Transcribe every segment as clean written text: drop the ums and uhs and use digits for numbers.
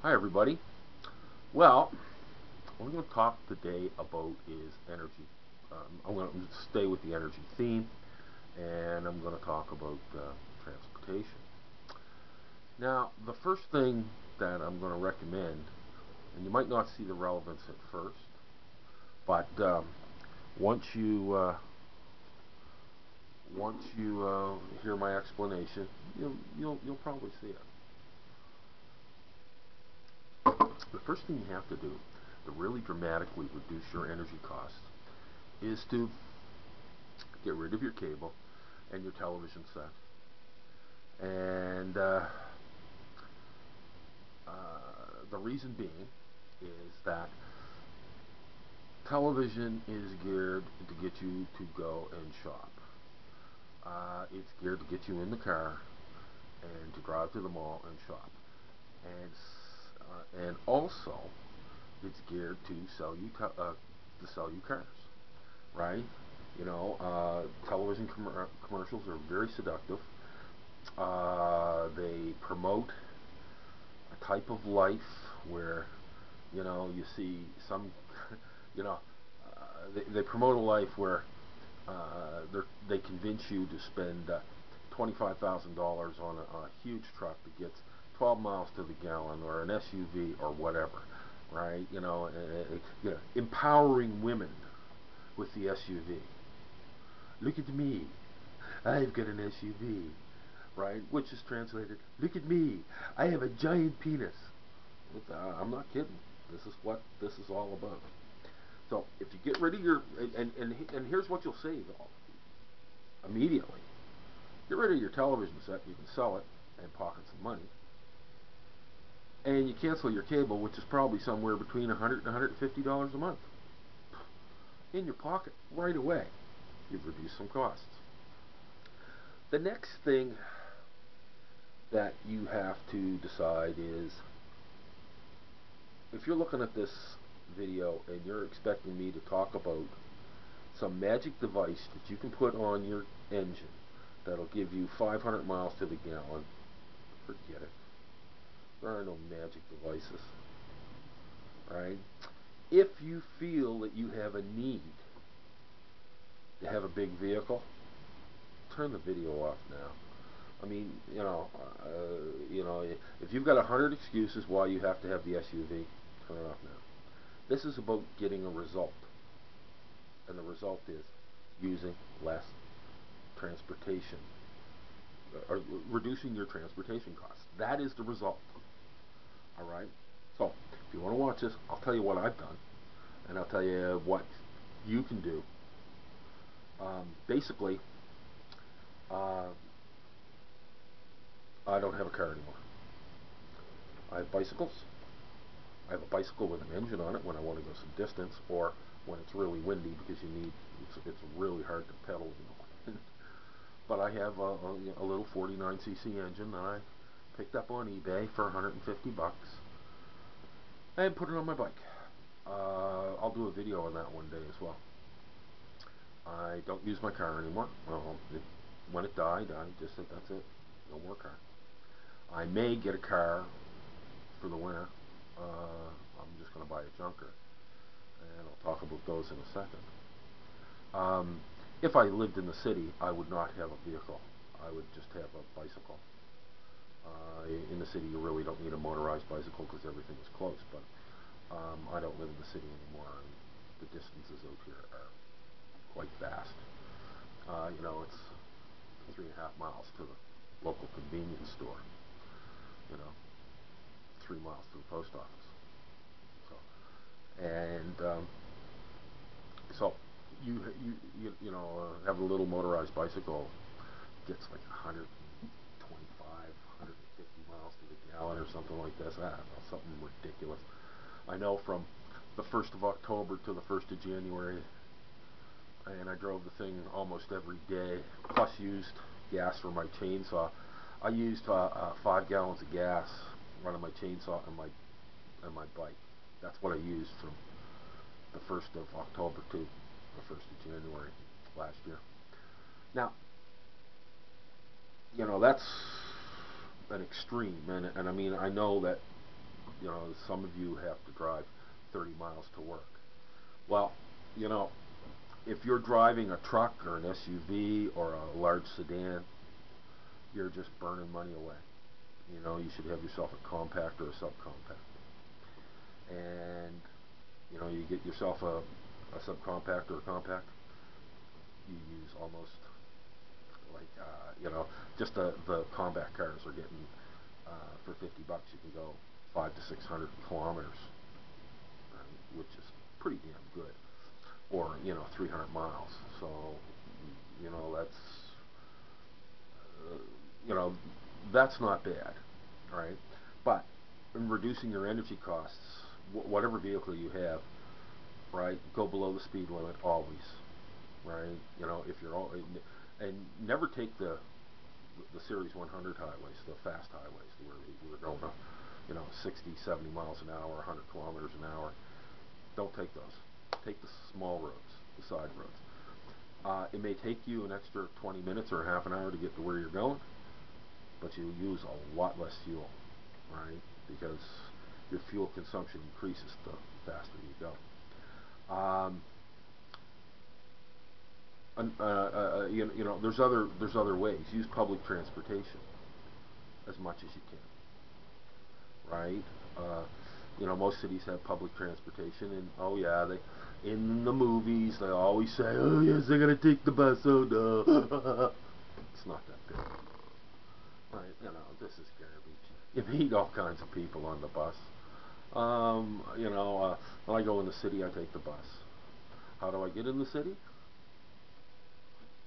Hi everybody. Well, what we're going to talk today about is energy. I'm going to stay with the energy theme, and I'm going to talk about transportation. Now, the first thing that I'm going to recommend, and you might not see the relevance at first, but once you hear my explanation, you'll probably see it. The first thing you have to do to really dramatically reduce your energy costs is to get rid of your cable and your television set. And the reason being is that television is geared to get you to go and shop. It's geared to get you in the car and to drive to the mall and shop. And also, it's geared to sell you cars, right? Television commercials are very seductive. They promote a type of life where, you see some, you know, they promote a life where they convince you to spend $25,000 on a huge truck that gets 12 miles to the gallon, or an SUV, or whatever, right? Empowering women with the SUV. Look at me, I've got an SUV, right? Which is translated, look at me, I have a giant penis. I'm not kidding. This is what this is all about. So if you get rid of your and here's what you'll save immediately. Get rid of your television set. You can sell it and pocket some money. And you cancel your cable, which is probably somewhere between $100 and $150 a month, in your pocket right away. You've reduced some costs. The next thing that you have to decide is, if you're looking at this video and you're expecting me to talk about some magic device that you can put on your engine that'll give you 500 miles to the gallon, forget it. There are no magic devices, right? If you feel that you have a need to have a big vehicle, turn the video off now. I mean, if you've got 100 excuses why you have to have the SUV, turn it off now. This is about getting a result, and the result is using less transportation, or reducing your transportation costs. That is the result. All right. So if you want to watch this, I'll tell you what I've done, and I'll tell you what you can do. Basically, uh, I don't have a car anymore. I have bicycles. I have a bicycle with an engine on it when I want to go some distance, or when it's really windy, because it's really hard to pedal. But I have a little 49cc engine that I picked up on eBay for 150 bucks and put it on my bike. I'll do a video on that one day as well. I don't use my car anymore. When it died, I just said that's it. No more car. I may get a car for the winter. I'm just going to buy a junker, and I'll talk about those in a second. If I lived in the city, I would not have a vehicle. I would just have a bicycle. In the city, you really don't need a motorized bicycle because everything is close, but I don't live in the city anymore, and the distances out here are quite vast. It's 3.5 miles to the local convenience store, you know, 3 miles to the post office. So, and so have a little motorized bicycle, gets like 125, 150 miles to the gallon or something like this. I don't know, something ridiculous. I know from the 1st of October to the 1st of January, and I drove the thing almost every day, plus used gas for my chainsaw. I used 5 gallons of gas running my chainsaw and my bike. That's what I used from the 1st of October to the 1st of January last year. Now, that's an extreme, and I mean, I know that some of you have to drive 30 miles to work. Well, you know, if you're driving a truck or an SUV or a large sedan, you're just burning money away. You should have yourself a compact or a subcompact. And, you get yourself a subcompact or a compact, you use almost like, just the compact cars are getting, for $50, you can go 500 to 600 kilometers, right, which is pretty damn good, or 300 miles. So that's that's not bad, right? But in reducing your energy costs, whatever vehicle you have, right, go below the speed limit always, right? If you're all, and never take the Series 100 highways, the fast highways, where we're going up, 60, 70 miles an hour, 100 kilometers an hour. Don't take those. Take the small roads, the side roads. It may take you an extra 20 minutes or half an hour to get to where you're going, but you use a lot less fuel, right? Because your fuel consumption increases the faster you go. There's other ways. Use public transportation as much as you can, right? Most cities have public transportation, and oh yeah, in the movies they always say, oh yes, they're gonna take the bus. Oh no, it's not that big, right? This is garbage. You meet all kinds of people on the bus. When I go in the city, I take the bus. How do I get in the city?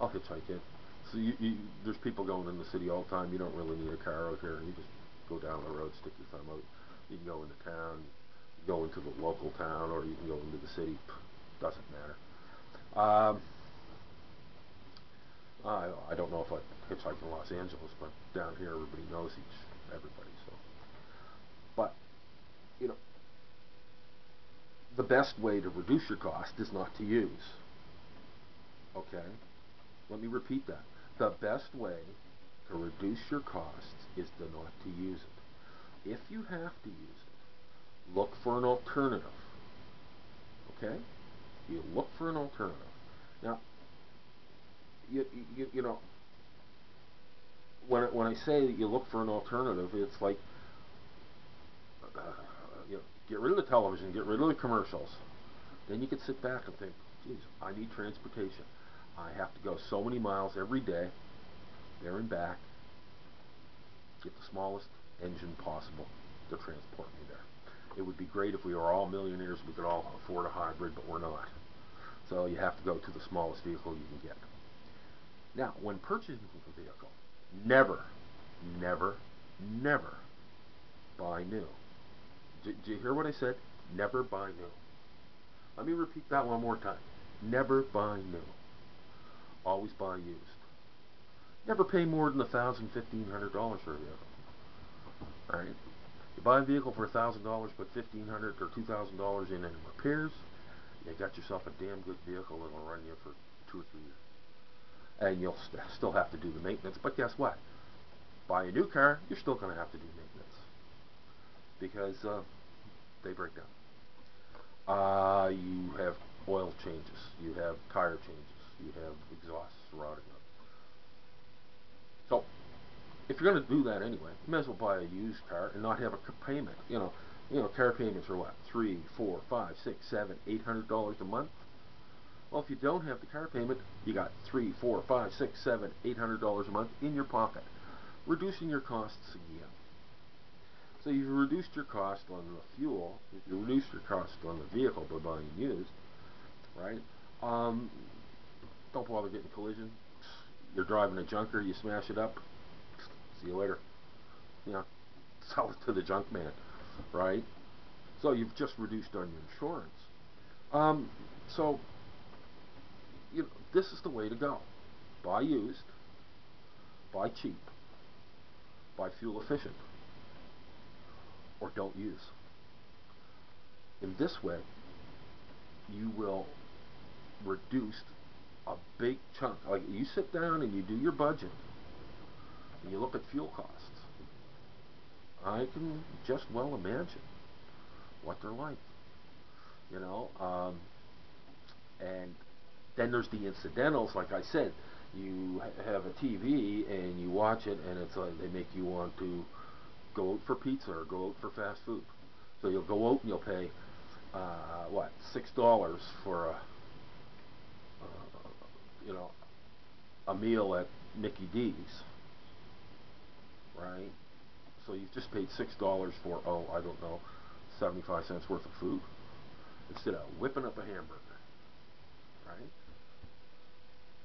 I'll hitchhike it. So there's people going in the city all the time. You don't really need a car out here. You just go down the road, stick your thumb out. You can go into town, you can go into the local town, or you can go into the city. Doesn't matter. I don't know if I hitchhike in Los Angeles, but down here everybody knows everybody. So, but the best way to reduce your cost is not to use. Okay? Let me repeat that. The best way to reduce your costs is to not to use it. If you have to use it, look for an alternative. Okay? You look for an alternative. Now, when I say that you look for an alternative, it's like, get rid of the television, get rid of the commercials. Then you can sit back and think, geez, I need transportation. I have to go so many miles every day, there and back, get the smallest engine possible to transport me there. It would be great if we were all millionaires, we could all afford a hybrid, but we're not. So you have to go to the smallest vehicle you can get. Now, when purchasing a vehicle, never, never, never buy new. Did you hear what I said? Never buy new. Let me repeat that one more time. Never buy new. Always buy used. Never pay more than $1,000, $1,500 for a vehicle. Alright? You buy a vehicle for $1,000, put $1,500 or $2,000 in repairs, you got yourself a damn good vehicle that'll run you for 2 or 3 years. And you'll still have to do the maintenance, but guess what? Buy a new car, you're still going to have to do maintenance. Because they break down. You have oil changes, you have tire changes, you have exhausts rotting up. So, if you're going to do that anyway, you may as well buy a used car and not have a payment. Car payments are what? $300, $400, $500, $600, $700, $800 a month. Well, if you don't have the car payment, you got $300, $400, $500, $600, $700, $800 a month in your pocket, reducing your costs again. So you've reduced your cost on the fuel, if you reduced your cost on the vehicle by buying used, right? Don't bother getting collision. You're driving a junker, you smash it up, see you later. Sell it to the junk man, right? So you've just reduced on your insurance. So this is the way to go. Buy used, buy cheap, buy fuel efficient, or don't use. In this way, you will reduce a big chunk. Like, you sit down and you do your budget, and you look at fuel costs. I can just well imagine what they're like, you know. And then there's the incidentals, like I said. You have a TV and you watch it, and it's like they make you want to go out for pizza or go out for fast food. So you'll go out and you'll pay what, $6 for you know, a meal at Mickey D's, right? So you've just paid $6 for, oh, I don't know, 75 cents worth of food instead of whipping up a hamburger, right?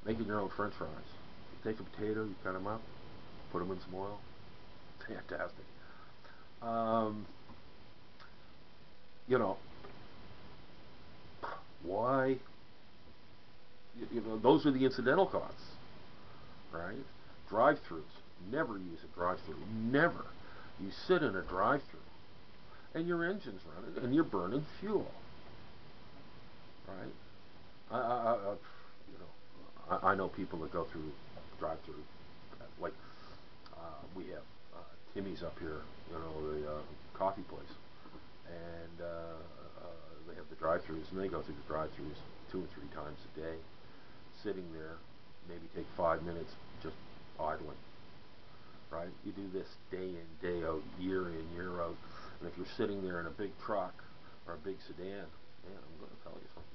Making your own French fries. You take a potato, you cut them up, put them in some oil. Fantastic. Um, you know, why? Those are the incidental costs, right? Drive-throughs. Never use a drive-through. Never. You sit in a drive-through, and your engine's running, and you're burning fuel, right? You know, I know people that go through drive-through, like we have Timmy's up here, you know, the coffee place, and they have the drive-throughs, and they go through the drive-throughs 2 or 3 times a day, sitting there, maybe take 5 minutes just idling, right? You do this day in, day out, year in, year out, and if you're sitting there in a big truck or a big sedan, man, I'm going to tell you something.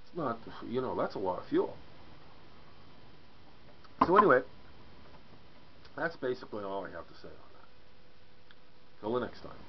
It's not, you know, that's a lot of fuel. So anyway, that's basically all I have to say on that. Till the next time.